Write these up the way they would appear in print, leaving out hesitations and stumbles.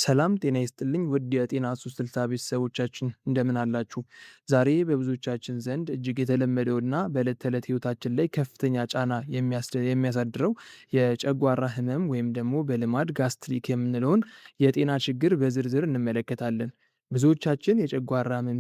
ሰላም ጤና ይስጥልኝ ውድ የጤና ሶስት ስልሳ ቤተሰቦቻችን እንደምን አላችሁ? ዛሬ በብዙዎቻችን ዘንድ እጅግ የተለመደውና በዕለት ተዕለት ህይወታችን ላይ ከፍተኛ ጫና የሚያሳድረው የጨጓራ ህመም ወይም ደግሞ በልማድ ጋስትሪክ የምንለውን የጤና ችግር በዝርዝር እንመለከታለን። ብዙዎቻችን የጨጓራ ህመም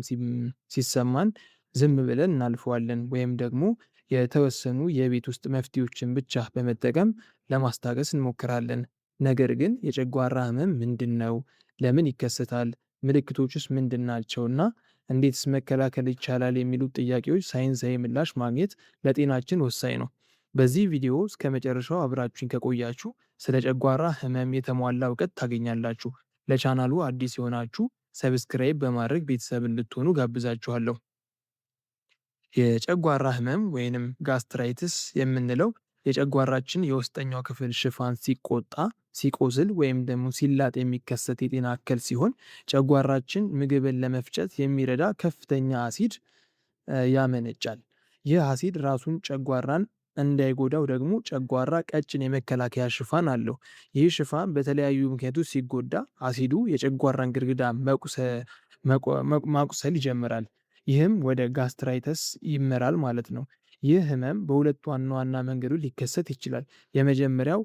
ሲሰማን ዝም ብለን እናልፈዋለን ወይም ደግሞ የተወሰኑ የቤት ውስጥ መፍትሄዎችን ብቻ በመጠቀም ለማስታገስ እንሞክራለን። ነገር ግን የጨጓራ ህመም ምንድነው? ለምን ይከሰታል? ምልክቶቹስ ምንድን ናቸውና እንዴትስ መከላከል ይቻላል? የሚሉት ጥያቄዎች ሳይንሳዊ ምላሽ ማግኘት ለጤናችን ወሳኝ ነው። በዚህ ቪዲዮ እስከመጨረሻው አብራችሁኝ ከቆያችሁ ስለ ጨጓራ ህመም የተሟላ እውቀት ታገኛላችሁ። ለቻናሉ አዲስ የሆናችሁ ሰብስክራይብ በማድረግ ቤተሰብ እንድትሆኑ ጋብዛችኋለሁ። የጨጓራ ህመም ወይንም ጋስትራይትስ የምንለው የጨጓራችን የውስጠኛው ክፍል ሽፋን ሲቆጣ፣ ሲቆስል ወይም ደግሞ ሲላጥ የሚከሰት የጤና እክል ሲሆን ጨጓራችን ምግብን ለመፍጨት የሚረዳ ከፍተኛ አሲድ ያመነጫል። ይህ አሲድ ራሱን ጨጓራን እንዳይጎዳው ደግሞ ጨጓራ ቀጭን የመከላከያ ሽፋን አለው። ይህ ሽፋን በተለያዩ ምክንያቶች ሲጎዳ አሲዱ የጨጓራን ግድግዳ ማቁሰል ይጀምራል። ይህም ወደ ጋስትራይተስ ይመራል ማለት ነው። ይህ ህመም በሁለት ዋና ዋና መንገዶች ሊከሰት ይችላል። የመጀመሪያው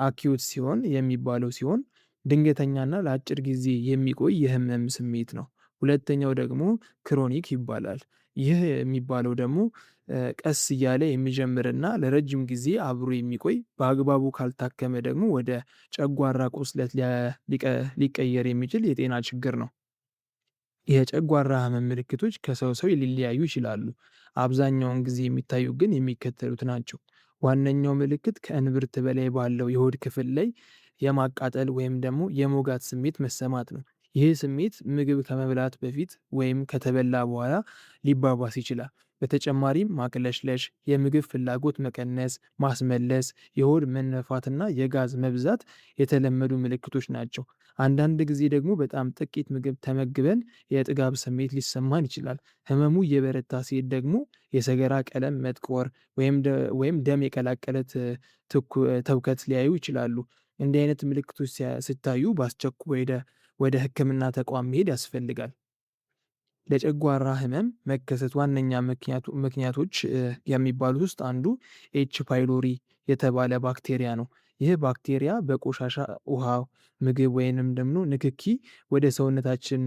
አኪዩት ሲሆን የሚባለው ሲሆን ድንገተኛና ለአጭር ጊዜ የሚቆይ የህመም ስሜት ነው። ሁለተኛው ደግሞ ክሮኒክ ይባላል። ይህ የሚባለው ደግሞ ቀስ እያለ የሚጀምርና ለረጅም ጊዜ አብሮ የሚቆይ በአግባቡ ካልታከመ ደግሞ ወደ ጨጓራ ቁስለት ሊቀየር የሚችል የጤና ችግር ነው። የጨጓራ ህመም ምልክቶች ከሰው ሰው ሊለያዩ ይችላሉ። አብዛኛውን ጊዜ የሚታዩ ግን የሚከተሉት ናቸው። ዋነኛው ምልክት ከእንብርት በላይ ባለው የሆድ ክፍል ላይ የማቃጠል ወይም ደግሞ የመውጋት ስሜት መሰማት ነው። ይህ ስሜት ምግብ ከመብላት በፊት ወይም ከተበላ በኋላ ሊባባስ ይችላል። በተጨማሪም ማቅለሽለሽ፣ የምግብ ፍላጎት መቀነስ፣ ማስመለስ፣ የሆድ መነፋትና የጋዝ መብዛት የተለመዱ ምልክቶች ናቸው። አንዳንድ ጊዜ ደግሞ በጣም ጥቂት ምግብ ተመግበን የጥጋብ ስሜት ሊሰማን ይችላል። ህመሙ እየበረታ ሲሄድ ደግሞ የሰገራ ቀለም መጥቆር ወይም ደም የቀላቀለ ትውከት ሊያዩ ይችላሉ። እንዲህ አይነት ምልክቶች ሲታዩ በአስቸኳይ ወደ ህክምና ተቋም መሄድ ያስፈልጋል። ለጨጓራ ህመም መከሰት ዋነኛ ምክንያቶች የሚባሉት ውስጥ አንዱ ኤች ፓይሎሪ የተባለ ባክቴሪያ ነው። ይህ ባክቴሪያ በቆሻሻ ውሃ፣ ምግብ ወይንም ደግሞ ንክኪ ወደ ሰውነታችን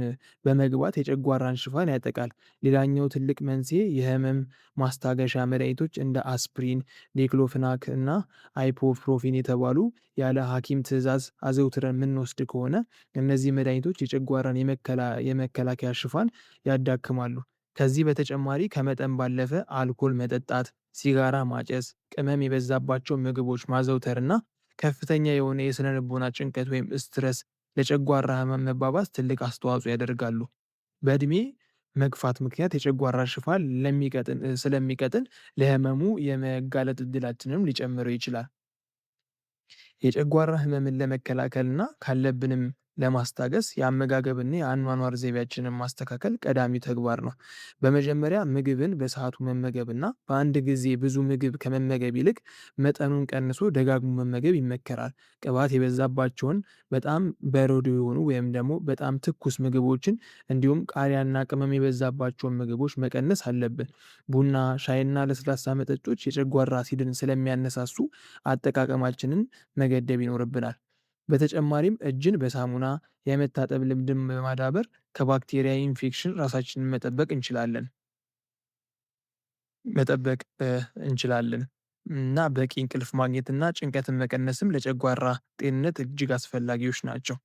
በመግባት የጨጓራን ሽፋን ያጠቃል። ሌላኛው ትልቅ መንስኤ የህመም ማስታገሻ መድኃኒቶች እንደ አስፕሪን፣ ዲክሎፍናክ እና አይፖፕሮፊን የተባሉ ያለ ሐኪም ትዕዛዝ አዘውትረን የምንወስድ ከሆነ እነዚህ መድኃኒቶች የጨጓራን የመከላከያ ሽፋን ያዳክማሉ። ከዚህ በተጨማሪ ከመጠን ባለፈ አልኮል መጠጣት፣ ሲጋራ ማጨስ፣ ቅመም የበዛባቸው ምግቦች ማዘውተርና ከፍተኛ የሆነ የስነ ልቦና ጭንቀት ወይም ስትረስ ለጨጓራ ህመም መባባስ ትልቅ አስተዋጽኦ ያደርጋሉ። በእድሜ መግፋት ምክንያት የጨጓራ ሽፋን ስለሚቀጥን ለህመሙ የመጋለጥ እድላችንም ሊጨምረው ይችላል። የጨጓራ ህመምን ለመከላከልና ካለብንም ለማስታገስ የአመጋገብና የአኗኗር ዘይቤያችንን ማስተካከል ቀዳሚ ተግባር ነው። በመጀመሪያ ምግብን በሰዓቱ መመገብና በአንድ ጊዜ ብዙ ምግብ ከመመገብ ይልቅ መጠኑን ቀንሶ ደጋግሞ መመገብ ይመከራል። ቅባት የበዛባቸውን በጣም በረዶ የሆኑ ወይም ደግሞ በጣም ትኩስ ምግቦችን እንዲሁም ቃሪያና ቅመም የበዛባቸውን ምግቦች መቀነስ አለብን። ቡና፣ ሻይና ለስላሳ መጠጦች የጨጓራ አሲድን ስለሚያነሳሱ አጠቃቀማችንን መገደብ ይኖርብናል። በተጨማሪም እጅን በሳሙና የመታጠብ ልምድን በማዳበር ከባክቴሪያ ኢንፌክሽን ራሳችንን መጠበቅ እንችላለን እና በቂ እንቅልፍ ማግኘትና ጭንቀትን መቀነስም ለጨጓራ ጤንነት እጅግ አስፈላጊዎች ናቸው።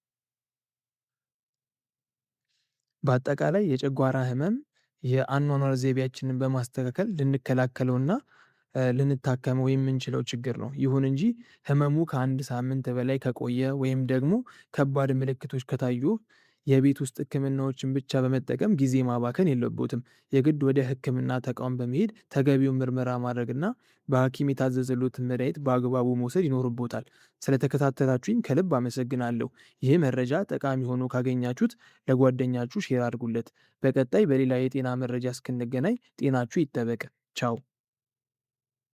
በአጠቃላይ የጨጓራ ህመም የአኗኗር ዘይቤያችንን በማስተካከል ልንከላከለውና ልንታከመው የምንችለው ችግር ነው። ይሁን እንጂ ህመሙ ከአንድ ሳምንት በላይ ከቆየ ወይም ደግሞ ከባድ ምልክቶች ከታዩ የቤት ውስጥ ህክምናዎችን ብቻ በመጠቀም ጊዜ ማባከን የለቦትም። የግድ ወደ ህክምና ተቋም በመሄድ ተገቢውን ምርመራ ማድረግና በሐኪም የታዘዘሎትን መድኃኒት በአግባቡ መውሰድ ይኖርቦታል። ስለተከታተላችሁኝ ከልብ አመሰግናለሁ። ይህ መረጃ ጠቃሚ ሆኖ ካገኛችሁት ለጓደኛችሁ ሼር አድርጉለት። በቀጣይ በሌላ የጤና መረጃ እስክንገናኝ ጤናችሁ ይጠበቅ። ቻው